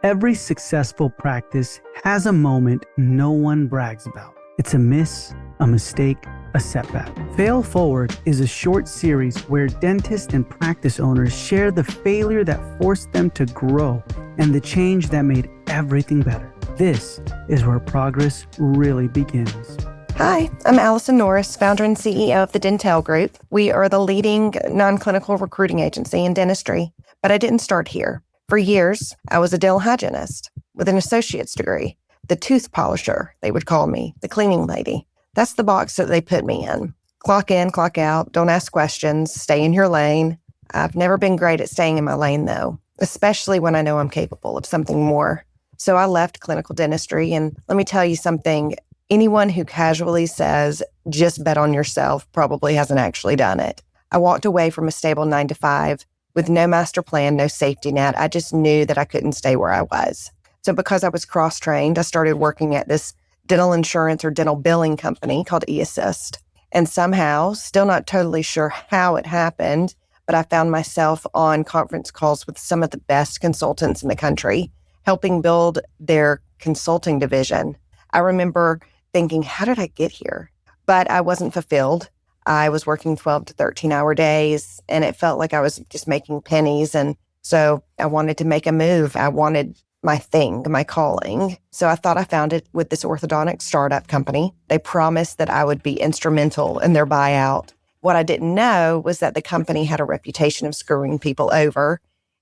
Every successful practice has a moment no one brags about. It's a miss, a mistake, a setback. Fail Forward is a short series where dentists and practice owners share the failure that forced them to grow and the change that made everything better. This is where progress really begins. Hi, I'm Allison Norris, founder and CEO of the Dentele Group. We are the leading non-clinical recruiting agency in dentistry, but I didn't start here. For years, I was a dental hygienist with an associate's degree, the tooth polisher, they would call me, the cleaning lady. That's the box that they put me in. Clock in, clock out, don't ask questions, stay in your lane. I've never been great at staying in my lane, though, especially when I know I'm capable of something more. So I left clinical dentistry, and let me tell you something. Anyone who casually says, just bet on yourself, probably hasn't actually done it. I walked away from a stable 9-to-5 with no master plan, no safety net. I just knew that I couldn't stay where I was. So because I was cross-trained, I started working at this dental insurance or dental billing company called eAssist. And somehow, still not totally sure how it happened, but I found myself on conference calls with some of the best consultants in the country, helping build their consulting division. I remember thinking, how did I get here? But I wasn't fulfilled. I was working 12 to 13-hour days, and it felt like I was just making pennies. And so I wanted to make a move. I wanted my thing, my calling. So I thought I found it with this orthodontic startup company. They promised that I would be instrumental in their buyout. What I didn't know was that the company had a reputation of screwing people over,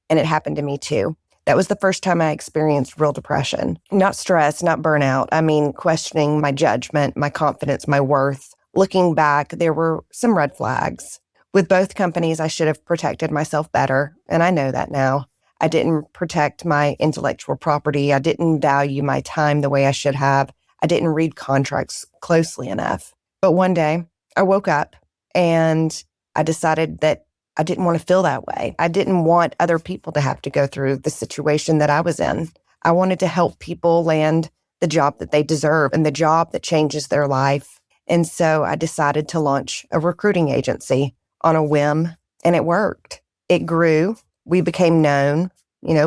and it happened to me too. That was the first time I experienced real depression. Not stress, not burnout. I mean, questioning my judgment, my confidence, my worth. Looking back, there were some red flags. With both companies, I should have protected myself better, and I know that now. I didn't protect my intellectual property. I didn't value my time the way I should have. I didn't read contracts closely enough. But one day, I woke up and I decided that I didn't want to feel that way. I didn't want other people to have to go through the situation that I was in. I wanted to help people land the job that they deserve and the job that changes their life. And so I decided to launch a recruiting agency on a whim, and it worked. It grew. We became known,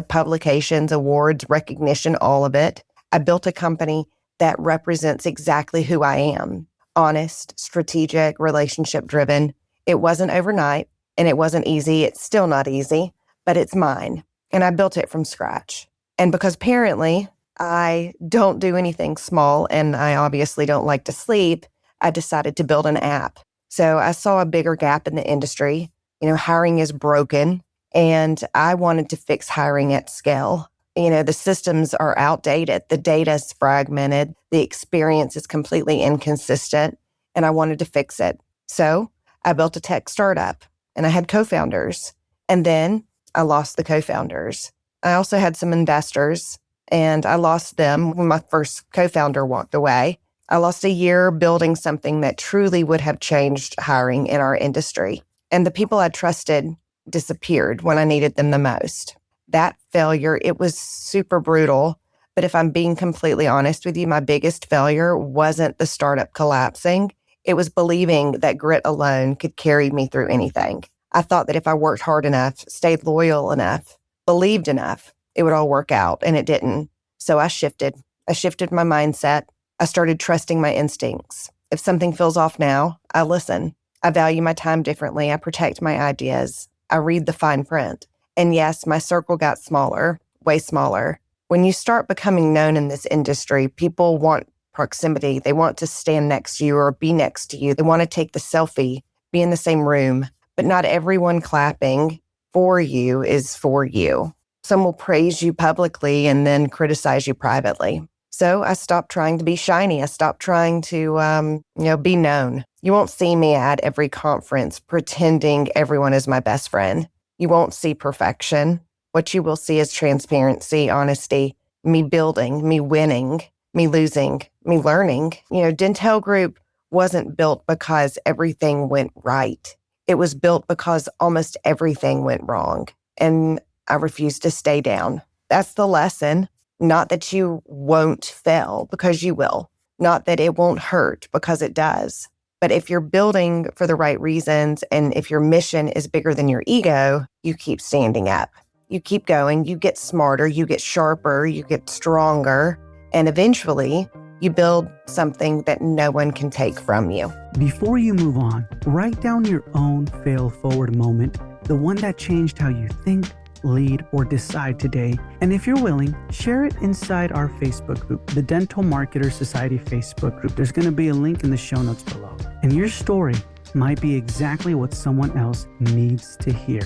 publications, awards, recognition, all of it. I built a company that represents exactly who I am. Honest, strategic, relationship-driven. It wasn't overnight. And it wasn't easy. It's still not easy, but it's mine. And I built it from scratch. And because apparently I don't do anything small and I obviously don't like to sleep, I decided to build an app. So I saw a bigger gap in the industry. Hiring is broken, and I wanted to fix hiring at scale. The systems are outdated. The data is fragmented. The experience is completely inconsistent, and I wanted to fix it. So I built a tech startup. And I had co-founders, and then I lost the co-founders. I also had some investors, and I lost them when my first co-founder walked away. I lost a year building something that truly would have changed hiring in our industry. And the people I trusted disappeared when I needed them the most. That failure, it was super brutal. But if I'm being completely honest with you, my biggest failure wasn't the startup collapsing. It was believing that grit alone could carry me through anything. I thought that if I worked hard enough, stayed loyal enough, believed enough, it would all work out, and it didn't. So I shifted. I shifted my mindset. I started trusting my instincts. If something feels off now, I listen. I value my time differently. I protect my ideas. I read the fine print. And yes, my circle got smaller, way smaller. When you start becoming known in this industry, people want proximity. They want to stand next to you or be next to you. They want to take the selfie, be in the same room. But not everyone clapping for you is for you. Some will praise you publicly and then criticize you privately. So I stopped trying to be shiny. I stopped trying to, be known. You won't see me at every conference pretending everyone is my best friend. You won't see perfection. What you will see is transparency, honesty, me building, me winning, me losing, me learning. Dentele Group wasn't built because everything went right. It was built because almost everything went wrong. And I refused to stay down. That's the lesson. Not that you won't fail, because you will. Not that it won't hurt, because it does. But if you're building for the right reasons, and if your mission is bigger than your ego, you keep standing up. You keep going, you get smarter, you get sharper, you get stronger, and eventually you build something that no one can take from you. Before you move on, write down your own fail forward moment, the one that changed how you think, lead, or decide today. And if you're willing, share it inside our Facebook group, the Dental Marketer Society Facebook group. There's going to be a link in the show notes below. And your story might be exactly what someone else needs to hear.